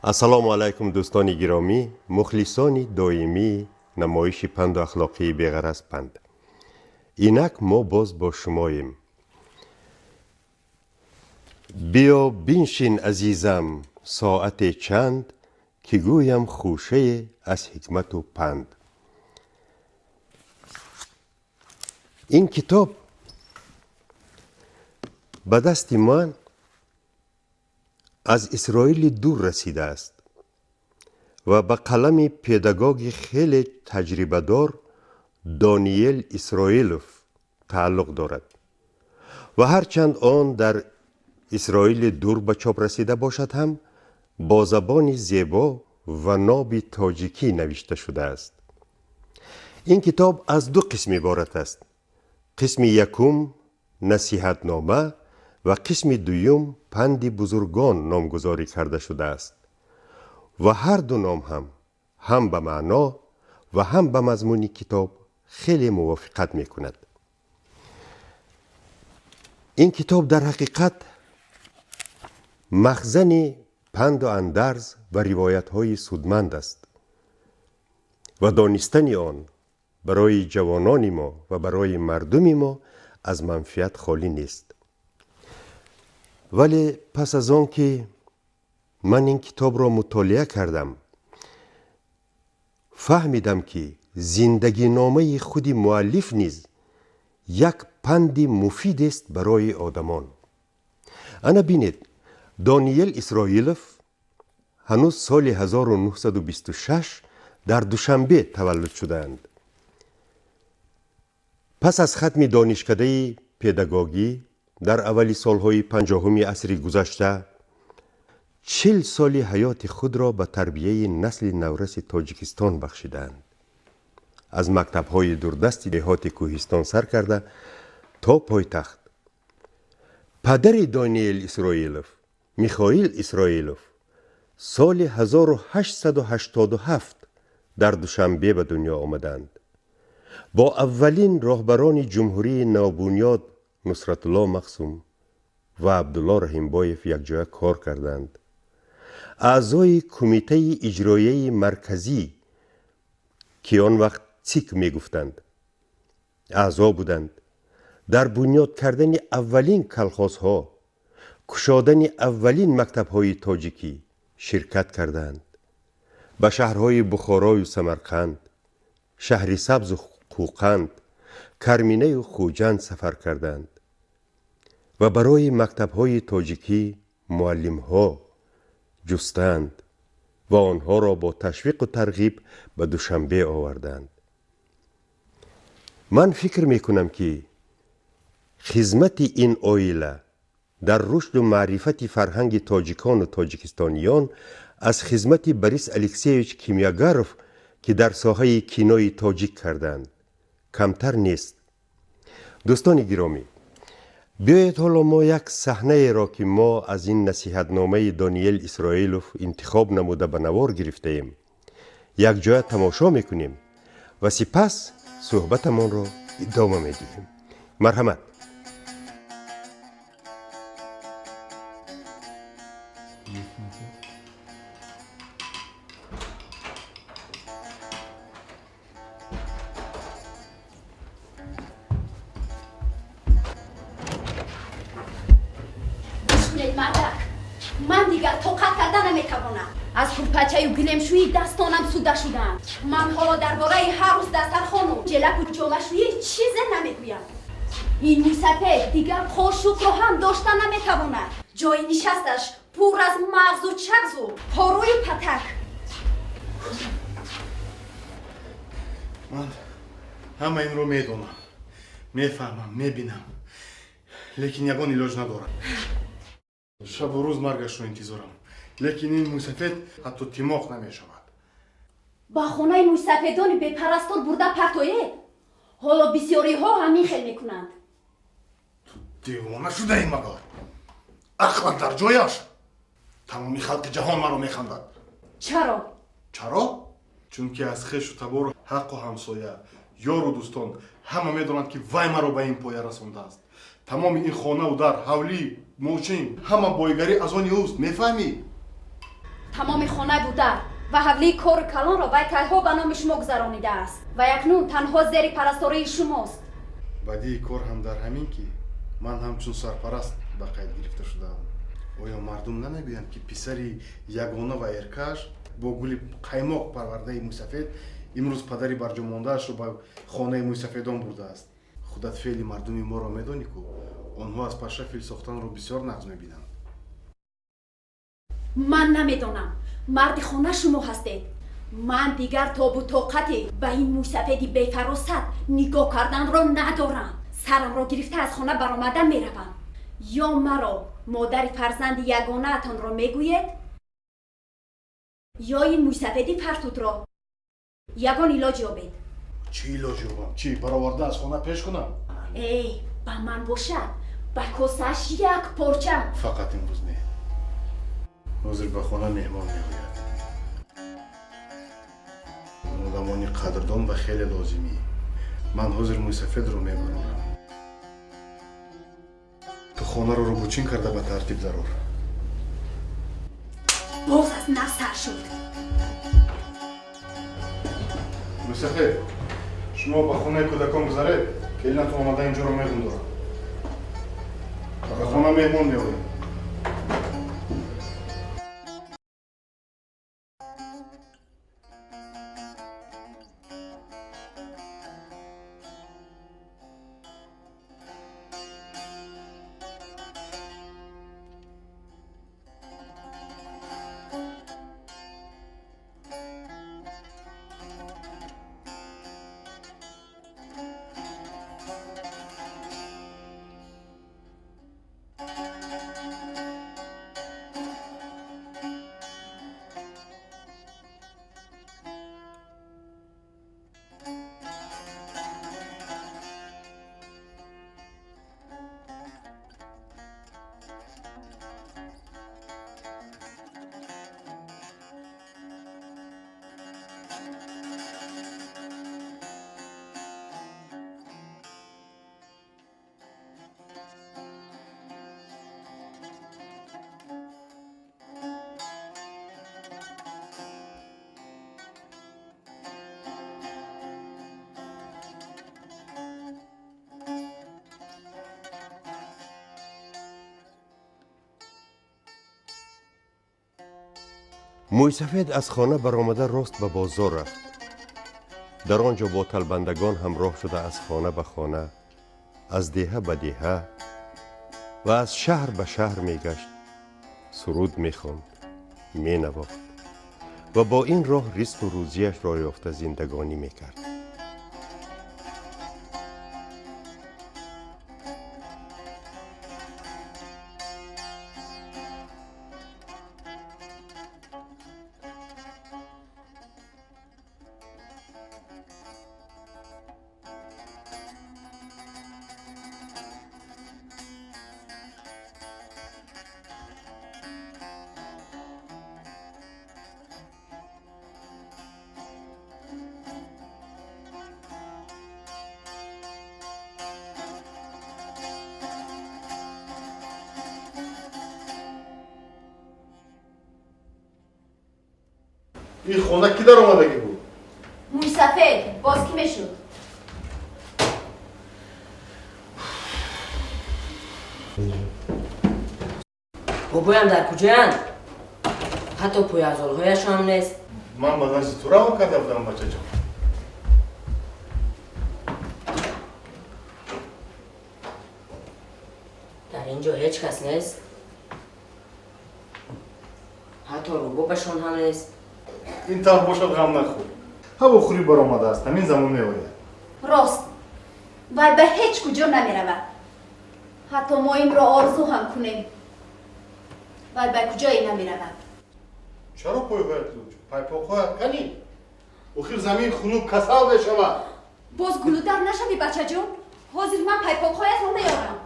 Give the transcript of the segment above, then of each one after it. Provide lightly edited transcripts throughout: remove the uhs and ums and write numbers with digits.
السلام علیکم دوستان گرامی، مخلصان دائمی نمایش پند و اخلاقی بی‌غرض پند. اینک ما باز با شماییم. بیا بنشین عزیزم ساعت چند که گویم خوشه از حکمت و پند. این کتاب به دست من از اسرائیل دور رسیده است و به قلم پداگوگ خیلی تجربه دار دانیل اسرائیلوف تعلق دارد و هرچند آن در اسرائیل دور به چاپ رسیده باشد هم با زبان زیبا و ناب تاجیکی نوشته شده است. این کتاب از دو قسم عبارت است. قسم یکم نصیحت نامه و قسم دوم پند بزرگان نامگذاری کرده شده است و هر دو نام هم به معنا و هم به مضمون کتاب خیلی موافقت می کند. این کتاب در حقیقت مخزن پند و اندرز و روایت های سودمند است و دانستن آن برای جوانان ما و برای مردم ما از منفعت خالی نیست. ولی پس از آن که من این کتاب را مطالعه کردم فهمیدم که زندگی نامه خود مؤلف نیز یک پند مفید است برای آدمان. انا بینید دانیل اسرائیلوف هنوز سال 1926 در دوشنبه تولد شدند. پس از ختم دانشکده پداگوگی در اولی سالهای 50 عصر گذشته 40 سال حیات خود را به تربیه نسل نورس تاجیکستان بخشیدند. از مکتب‌های دوردست دهات کوهستان سر کرده تا پایتخت. پدر دانیل اسرائیلوف میخائیل اسرائیلوف سال 1887 در دوشنبه به دنیا آمدند. با اولین راهبران جمهوری نوبنیاد نصرت الله مقسوم و عبدالله رحیمبایف یک جای کار کردند. اعضای کمیته اجرایی مرکزی که آن وقت سیک می گفتند اعضا بودند. در بنیاد کردن اولین کلخازها، کشادن اولین مکتب‌های تاجیکی شرکت کردند. به شهرهای بخارا و سمرقند، شهر سبز و خوقند، کرمینه و خوجند سفر کردند و برای مکتب‌های تاجیکی معلم‌ها جستند و آنها را با تشویق و ترغیب به دوشنبه آوردند. من فکر میکنم که خدمت این عائله در رشد و معرفت فرهنگ تاجیکان و تاجیکستانیان از خدمت بوریس الکسیویچ کیمیاگاروف که در ساحه کینوی تاجیک کردند کمتر نیست. دوستان گرامی، بیایید حالا ما یک صحنه را که ما از این نصیحت نامه دانیل اسرائیلوف انتخاب نموده به نوار گرفته ایم یک جای تماشا میکنیم و سپس صحبتمان را ادامه میدهیم. مرحمت. من دیگر طاقت کردن نمیتوانم. از کورپچه و گلمشویی دستانم سوده شدند. من حالا درباره هر روز دسترخوان و جلک و جامشویی چیزی نمیگویم. این موسیقی دیگر قاشق رو هم داشتن نمیتواند. جای نشستش پر از مغز و چغز و پاروی پتک. من همه این رو میدونم، میفهمم، میبینم، لیکن یگان علاج ندارم. شب و روز مرگش رو انتظارم، لیکن این موسفید حتی تیماق نمیشود. با خونه موسفیدان به پرستار برده پرتویه. حالا بسیاری ها همین خیل میکنند. تو دیوانه شده این مگار. عقلت در جایش. تمامی خلق جهان مرا میخندد. چرا؟ چرا؟ چون که از خش و تبار حق و همسایه، یار و دوستان همه میدونند که وای مرا به این پایه رسانده است. تمام این خانه و در حولی موچین همه بایگری از آن اوست. میفهمی؟ تمام خانه بوده و حولی کار کلان را وی به نام شما گذرانیده است و اکنون تنها زیر پرستاری شماست. بدی کار هم در همین که من همچون سرپرست به قید گرفته شدم. آیا مردم نمیگویند که پسری یگانه و ارکش با گل قیماق پرورده موسفید امروز پدری برجامانده‌اش را به خانه موسفیدان برده است؟ خودت فعل مردم ما را میدانی که آنها از پشه فیل ساختن را بسیار نغز میبینند. من نمیدانم. مرد خانه شما هستید. من دیگر تاب و طاقتی به این موسفیدی بی‌فراست نگاه کردن را ندارم. سرم را گرفته از خانه برآمدن میروم. یا مرا مادر فرزند یگانه اتان را میگوید یا این موسفیدی فرتود را یگان علاج یابید. چی علاج یابم؟ چی برآورده از خانه پیش کنم؟ ای به من باشد به کاسه‌اش یک پارچه. فقط امروز نه. حاضر به خانه مهمان می‌آید. آدمانی قدردان و خیلی لازمی. من حاضر موسفید رو میبرم. تو خانه رو روبوچین کرده به ترتیب ضرور. باز از نفسر شد. موسفید شما به خانه کودکان گذارید که اینتون آمده اینجا رو مهمون دارم. به خانه مهمون می‌آید. موسفید از خانه برآمده راست به بازار رفت. در آنجا با طلبندگان همراه شده از خانه به خانه، از دیهه به دیهه و از شهر به شهر میگشت، سرود میخواند، مینواخت و با این راه رزق و روزیش را یافته زندگانی میکرد. این خانه کی در آمدگی بود؟ موسفید باز کی میشد؟ بابایم در کجایند؟ حتی پوی ازالهایش هم نیست. من به نزد تو روان کرده بودم بچه جان. در اینجا هیچ کس نیست. حتی روبابشان هم نیست. این طور باشد غم نخور. هوا خوری برآمده است. همین زمان میآید. راست و به هیچ کجا نمیرود. حتی ما این را آرزو هم کنیم و به کجایی نمیرود. چرا پایهایت لوچ؟ پایهایت کنی؟ آخر زمین خنوب کسل بشود. باز گلودر نشدی بچه جون؟ حاضر من پایهایت رو میارم.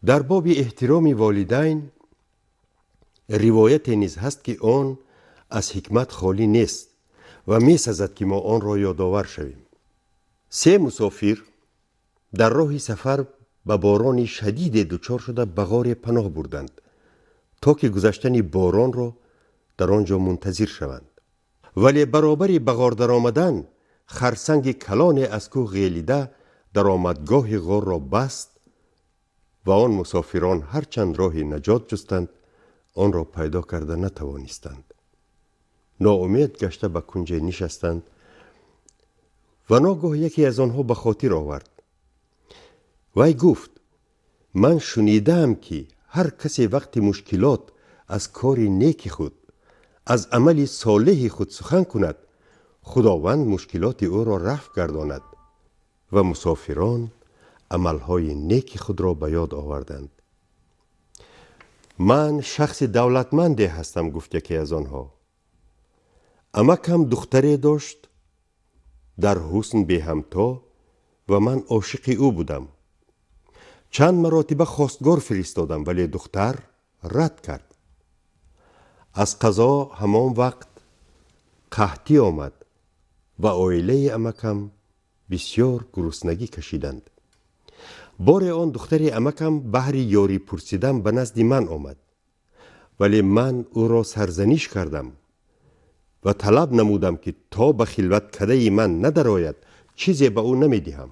در باب احترام والدین روایت نیز هست که آن از حکمت خالی نیست و می سزد که ما آن را یادآور شویم. 3 مسافر در راه سفر به باران شدید دچار شده به غار پناه بردند تا که گذشتن باران را در آنجا منتظر شوند. ولی برابر به غار در آمدن خرسنگ کلان از کوه غیلیده در آمدگاه غار را بست و آن مسافران هرچند راه نجات جستند آن را پیدا کرده نتوانستند. ناامید گشته به کنج نشستند و ناگاه یکی از آنها به خاطر آورد. وی گفت من شنیدم که هر کسی وقت مشکلات از کار نیک خود از عمل صالح خود سخن کند خداوند مشکلات او را رفع گرداند و مسافران عملهای نیک خود را به یاد آوردند. من شخص دولتمندی هستم، گفت یکی از آنها. عمکم دختری داشت در حسن به همتا و من عاشق او بودم. چند مراتبه خواستگار فرستادم ولی دختر رد کرد. از قضا همان وقت قحطی آمد و عائله عمکم بسیار گرسنگی کشیدند. بار آن دختر عمکم بهر یاری پرسیدن به نزد من آمد ولی من او را سرزنش کردم و طلب نمودم که تا به خلوت کده من ندرآید چیزی به او نمی دهم.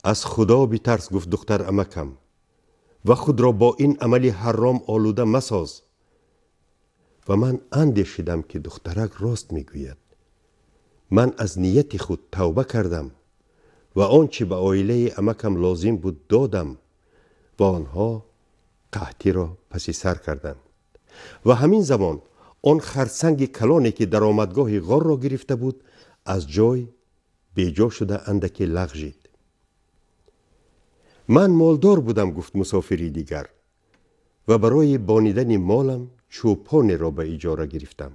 از خدا بترس، گفت دختر عمکم، و خود را با این عمل حرام آلوده مساز. و من اندیشیدم که دخترک راست میگوید. من از نیت خود توبه کردم و آنچه به عائله عمکم لازم بود دادم و آنها قحطی را پس سر کردند. و همین زمان آن خرسنگ کلانی که در آمدگاه غار را گرفته بود از جای بیجا شده اندکی لغزید. من مالدار بودم، گفت مسافری دیگر، و برای بانیدن مالم چوپانی را به اجاره گرفتم.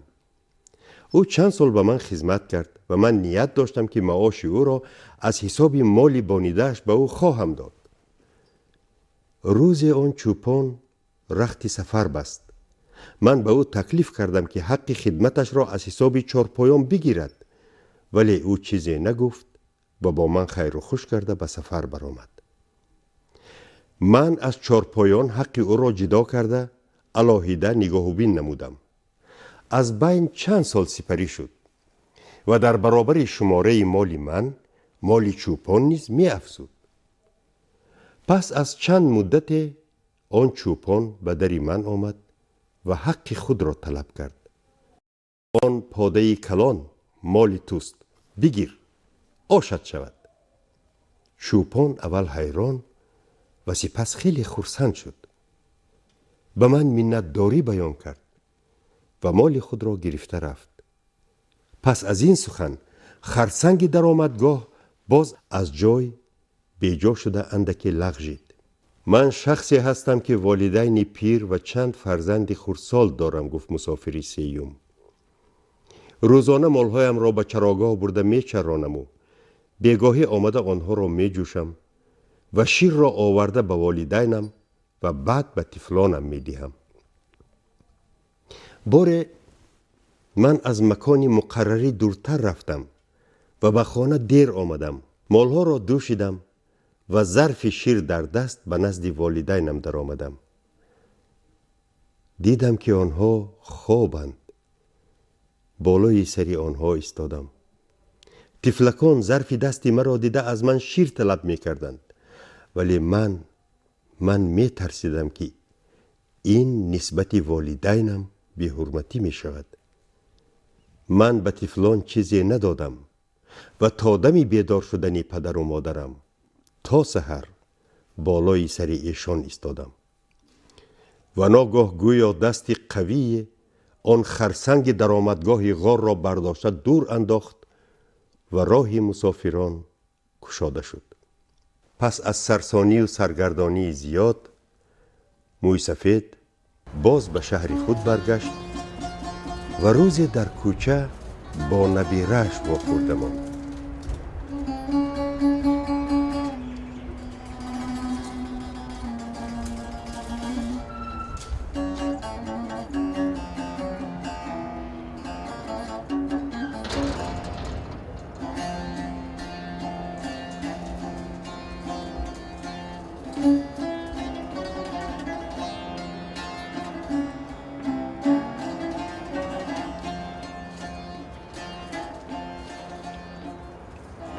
او چند سال به من خدمت کرد و من نیت داشتم که معاش او را از حساب مال بانیدهش به او خواهم داد. روز آن چوپان رخت سفر بست. من به او تکلیف کردم که حق خدمتش را از حساب چارپایان بگیرد ولی او چیزی نگفت و با من خیر و خوش کرده به سفر برآمد. من از چارپایان حق او را جدا کرده علاهیده نگاه و بین نمودم. از بین چند سال سپری شد و در برابر شماره مال من مال چوپان نیز می افزود. پس از چند مدت آن چوپان به در من آمد و حق خود را طلب کرد. آن پاده کلان مال توست، بگیر آشت شود. چوپان اول حیران و سپس خیلی خرسند شد. به من منتداری بیان کرد و مال خود را گرفته رفت. پس از این سخن خرسنگ در آمدگاه باز از جای بیجا شده اندکی لغزید. من شخصی هستم که والدین پیر و چند فرزند خردسال دارم، گفت مسافری سیوم. روزانه مالهایم را به چراگاه برده می چرانم و بیگاهی آمده آنها را می جوشم و شیر را آورده به والدینم و بعد به طفلانم می دهم. باره من از مکان مقرری دورتر رفتم و به خانه دیر آمدم. مالها را دوشیدم و ظرف شیر در دست به نزد والدینم در آمدم. دیدم که آنها خوابند. بالای سری آنها ایستادم. طفلکان ظرف دستی مرا دیده از من شیر طلب می کردند ولی من می ترسیدم که این نسبت والدینم بی حرمتی می شود. من به طفلان چیزی ندادم و تا دمی بیدار شدن پدر و مادرم تا سحر بالای سر ایشان ایستادم و ناگاه گویا دستی قوی آن خرسنگ در آمدگاه غار را برداشته دور انداخت و راه مسافران گشاده شد. پس از سرسانی و سرگردانی زیاد موی سفید باز به شهر خود برگشت و روزی در کوچه با نبیره‌اش واخورده ماند.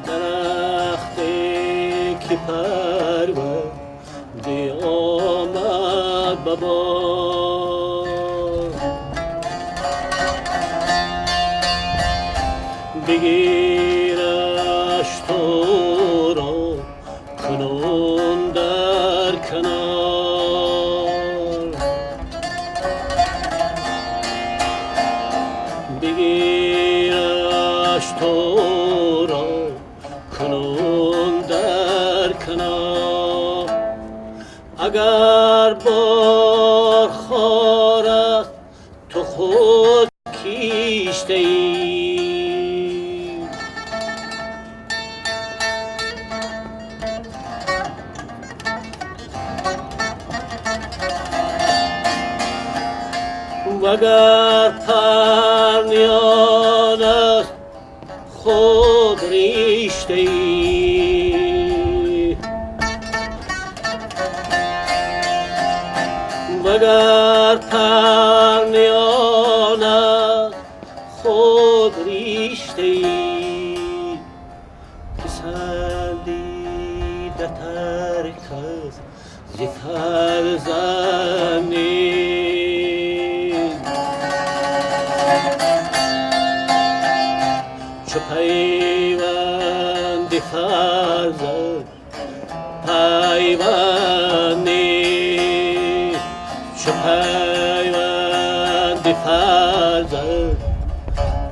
درختی که پرورده آمد ببار، بگیرش تو را کنون در کنار، بگیرش تو را کنون در کنار. اگر بار خارد تو خود کیشته ای، وگر پرنیان است خود ریشته ای، وگر پرنیان است خود ریشته ای، پسندیده تر کس ز فرزندی، چو پیوند فرزند پیوند نیست، چو پیوند فرزند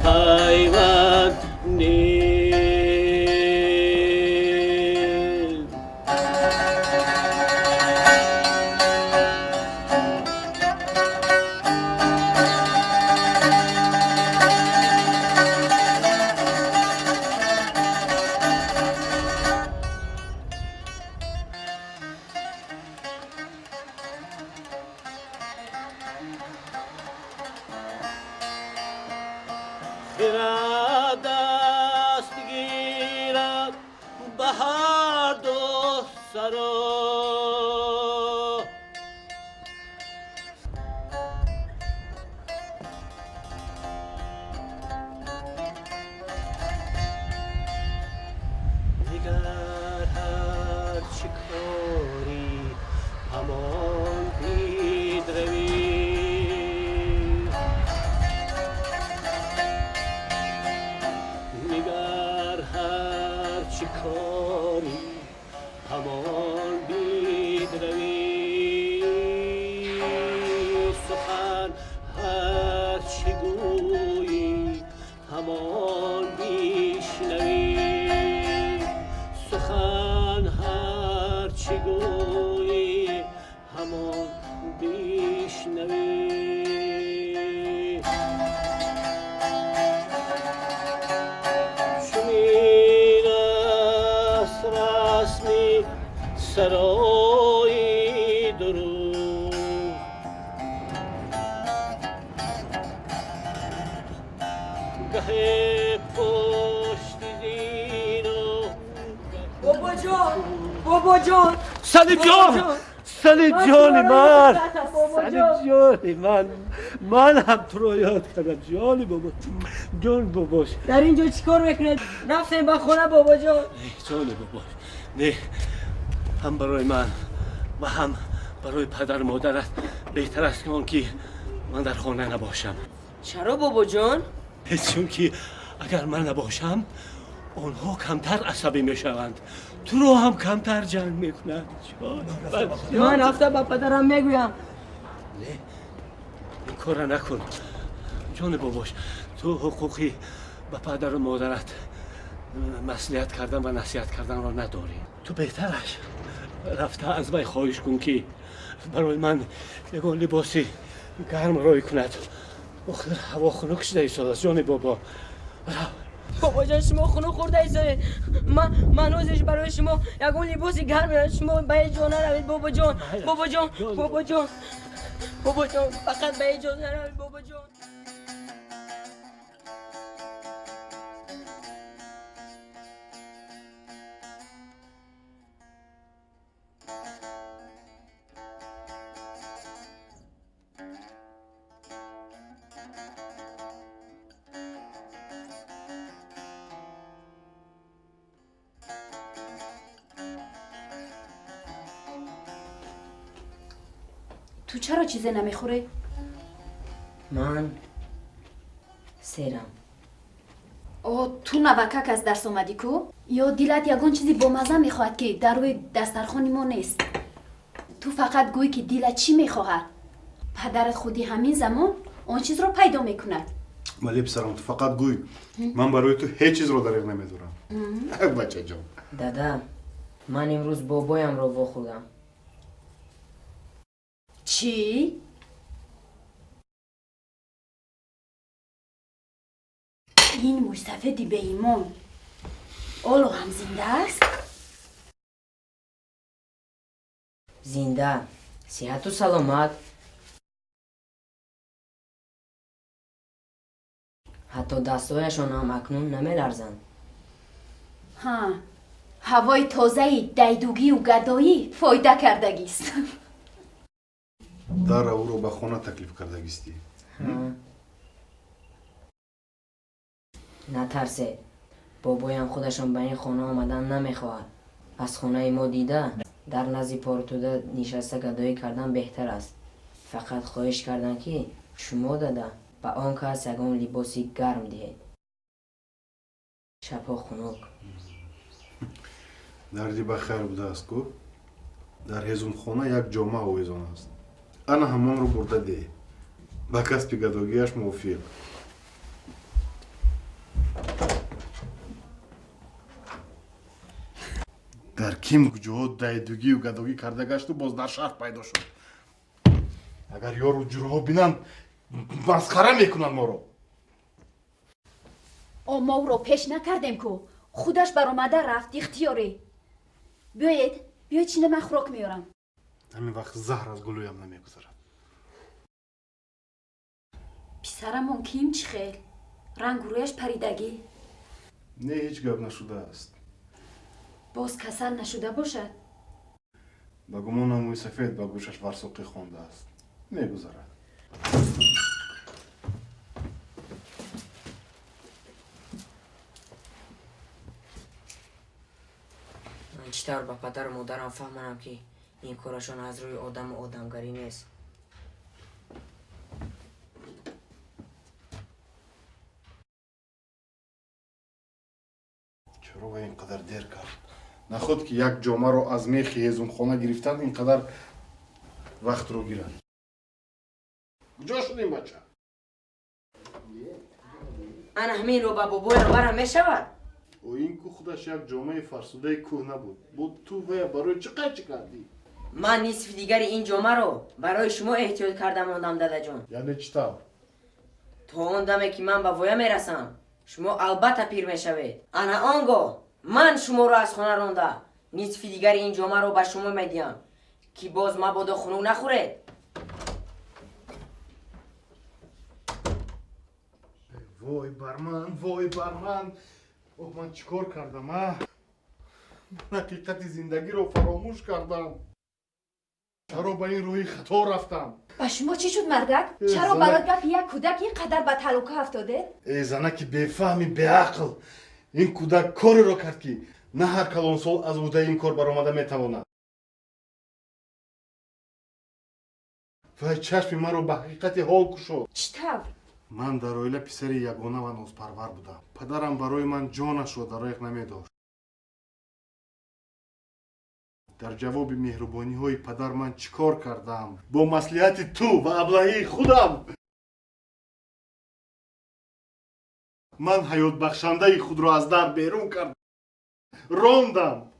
پیوند نیست. خرد دست گیرد به هر دو سرا، دیگر هر چی کاری همان بید روی، نگر هر چی کاری همان بید روی، سخن هر چی گویی همان بیشنوی، سخن هر چی گویی همان بیشنوی. چنین است رسمی سرای درو، گه پشت زین و بابا جان، بابا جان، سلی جان، سلی جان من، سلی جان من هم تو رو یاد کردم جانی بابا، جان باباش. در اینجا چیکار میکنید؟ رفتیم به خونه بابا جان. جان باباش، نه، هم برای من و هم برای پدر مادرت بهتر است که من در خانه نباشم. چرا بابا جان؟ چون که اگر من نباشم آنها کمتر عصبی میشوند، تو رو هم کمتر جنگ میکنند. من رفته با پدرم میگویم. نه، این کار نکن جان باباش. تو حقوقی به پدر و مادرت مصلحت کردن و نصیحت کردن را نداری. تو بهترش رفته از من خواهش کن که برای من یگان لباسی گرم رای کند. آخر هوا خنک شده ایستاد است جان بابا. بابا جان شما خونو خورده ایستادید. من روزش برای شما یگان لباسی گرم میارم. شما به جان نروید بابا جان. بابا جان، بابا جان، بابا جان، فقط به جان نروید بابا جان. تو چرا چیزی نمیخوری؟ من سیرم. تو نوکک از درس اومدی کو؟ یا دیلت یگون چیزی با مزه میخواهد که در روی دسترخوان ما نیست؟ تو فقط گوی که دیلت چی میخواهد؟ پدرت خودی همین زمان اون چیز رو پیدا میکند. ولی پسرم تو فقط گوی من برای تو هیچ چیز رو دریغ نمیدارم. بچه جان. دادا من امروز بابایم رو واخوردم. چی؟ این مستفیدی به ایمان اولو هم زنده است؟ زنده صحت و سلامت. حتی دستایشان هم اکنون نمیلرزند. ها هوای تازه دیدوگی و گدایی فایده کردگیست. در او رو به خانه تکلیف کردگیستی. نترسه، بابایم خودشان به این خانه آمدن نمیخواهد. از خانه ما دیده در نزد پارتوده نشسته گدایی کردن بهتر است. فقط خواهش کردن که شما داده به آن کس یگان لباسی گرم دهید. شبها خنک. دردی بخیر بوده است کو؟ در هزون خانه یک جامعه آویزان است. انا همان رو برده ده. با کسب گداگیش موفق. در کیم جهود دیدوگی و گداگی کرده گشت و باز در شهر پیدا شد. اگر یارو جروها بینن مسخره میکنن ما رو. ما او رو پیش نکردیم کو خودش برآمده رفت اختیاری. بیایید چینه من خوراک میارم. همین وقت زهر از گلویم نمیگذرد. پسرمون کیم چی خیل؟ رنگ و رویش پریدگی؟ نه هیچ گپ نشده است. باز کسل نشده باشد؟ با گمانم موی سفید با گوشش ورسوقی خونده است. میگذرد. من چطور به پدر و مادرم فهمانم که این کارشان از روی آدم و آدمگری نیست. چرا اینقدر دیر کرد؟ نخود که یک جامعه رو از میخ هزون خانه گرفتن اینقدر وقت رو گیرن. کجا شدیم بچه؟ من همین رو به بابایم برم میشود. و این که خودش یک جامعه فرسوده کوه نبود. بود تو و برای چقدر چی کردی؟ من نصف دیگر این جامعه رو برای شما احتیاط کردم آدم دادا جان. یعنی چطور؟ تا اون دمه که من به ویا میرسم شما البته پیر میشوید. انا آنگاه من شما رو از خانه رانده نصف دیگر این جامعه رو به شما میدیم که باز مبادا خنک نخورید. وای بر من اوه من چیکار کردم من حقیقت زندگی رو فراموش کردم. چرا به این روی خطا رفتم؟ با شما چی شد مردک؟ چرا برای گپ یک کودک اینقدر به تلوکه افتاده؟ ای زنکی بیفهمی بیعقل. این کودک کاری رو کرد که نه هر کلان سال از بوده این کار برآمده میتواند. وای چشم من رو به حقیقت حال کشود. چطور؟ من در اویله پسر یگانه و نازپرور بودم. پدرم برای من جانش رو دریغ نمیداشت. در جواب مهربانی های پدر من چیکار کردم؟ با مصلحت تو و ابلهی خودم من حیات بخشنده خود را از در بیرون کردم. راندم.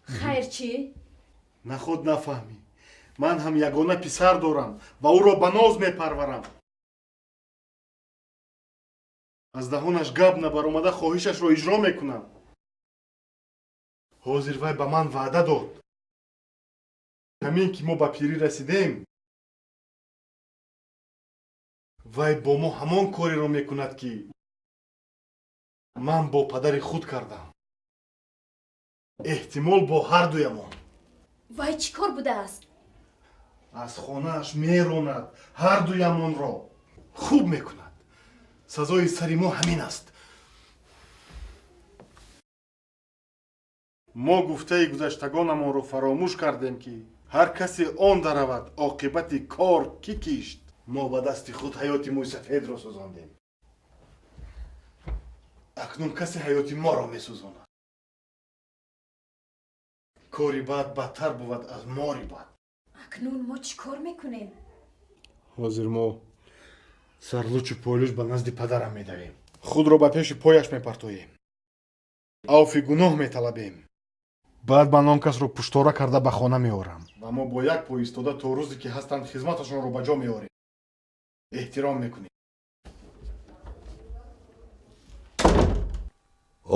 خیر چی؟ نه خود نفهمی. من هم یگانه پسر دارم و او را به ناز میپرورم. از دهانش گپ نبرآمده خواهشش را اجرا میکنم. حاضر وی به من وعده داد همین که ما به پیری رسیدیم وی با ما همان کاری را میکند که من با پدر خود کردم. احتمال با هر دویمان. وای چی کار بوده است؟ از خانهاش میراند هر دویمان را. خوب میکند. سزای سری ما همین است. ما گفته گذشتگانمان رو فراموش کردیم که ҳар касе он даравад оқибати кор кӣ кишт? мо ба дасти худ ҳаёти мӯйсафедро сӯзондем. акнун касе ҳаёти моро месӯзонад. кори бад бадтар буд аз мори бад. акнун мо чӣ кор мекунем? ҳозир мо сарлучу пойлуч ба назди падарам медавем. худро ба пеши пояш мепартоем. авфи гуноҳ металабем. баъд ман он касро пуштора карда ба хона меорам ва мо бо як пой истода то рӯзе ки ҳастанд хизматашонро ба ҷо меорем. эҳтиром мекунем.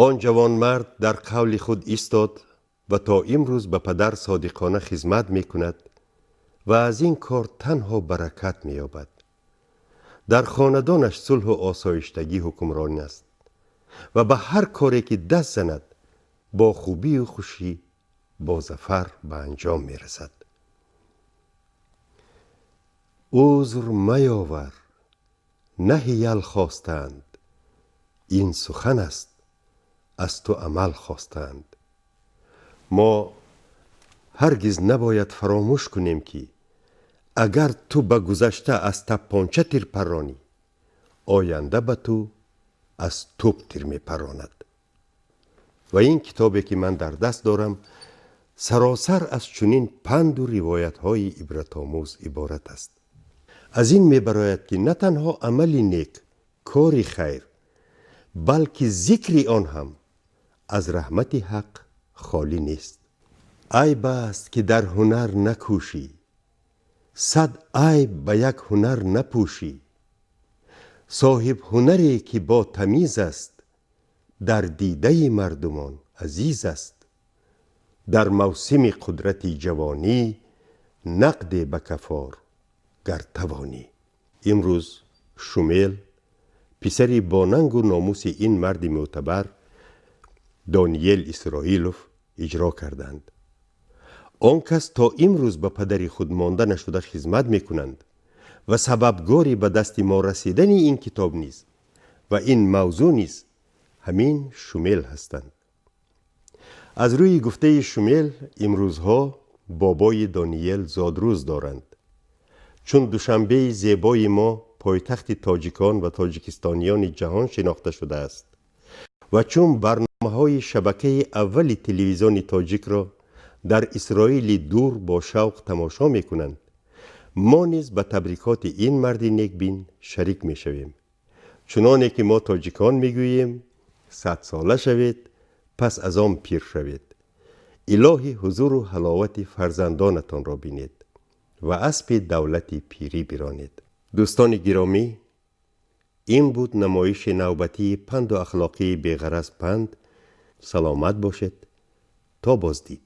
он ҷавонмард дар қавли худ истод ва то имрӯз ба падар содиқона хизмат мекунад ва аз ин кор танҳо баракат меёбад. дар хонадонаш сулҳу осоиштагӣ ҳукмрон аст ва ба ҳар коре ки даст занад бо хубию хушӣ бо зафар ба анҷом мерасад. узр маёвар, на ҳиял хостанд, ин сухан аст, аз ту амал хостанд. мо ҳаргиз набояд фаромӯш кунем ки агар ту ба гузашта аз тапонча тир парронӣ, оянда ба ту аз тӯб тир мепаронад. ва ин китобе ки ман дар даст дорам саросар аз чунин панду ривоятҳои ибратомӯз иборат аст. аз ин мебарояд ки на танҳо амали нек, кори хайр, балки зикри он ҳам аз раҳмати ҳақ холӣ нест. айб аст ки дар ҳунар накӯшӣ, сад айб ба як ҳунар напӯшӣ. соҳиб ҳунаре ки бо тамиз аст, дар дидаи мардумон азиз аст. дар мавсими қудрати ҷавонӣ, нақде ба кафор гар тавонӣ. имрӯз шумел писари бонангу номуси ин марди мӯътабар дониел исроилов иҷро карданд. он кас то имрӯз ба падари худ монда нашуда хизмат мекунанд ва сабабгори ба дасти мо расидани ин китоб низ ва ин мавзӯъ низ ҳамин шумел ҳастанд. аз рӯи гуфтаи шумел имрӯзҳо бобои дониел зодрӯз доранд. чун душанбеи зебои мо пойтахти тоҷикон ва тоҷикистонёни ҷаҳон шинохта шудааст ва чун барномаҳои шабакаи аввали телевизиони тоҷикро дар исроили дур бо шавқ тамошо мекунанд, мо низ ба табрикоти ин марди некбин шарик мешавем. чуноне ки мо тоҷикон мегӯем садсола шавед, пас аз он пир шавед. илоҳи ҳузуру ҳаловати фарзандонатонро бинед ва аспи давлати пирӣ биронед. дӯстони гиромӣ, ин буд намоиши навбатии панду ахлоқии беғараз панд. саломат бошед. то боздид.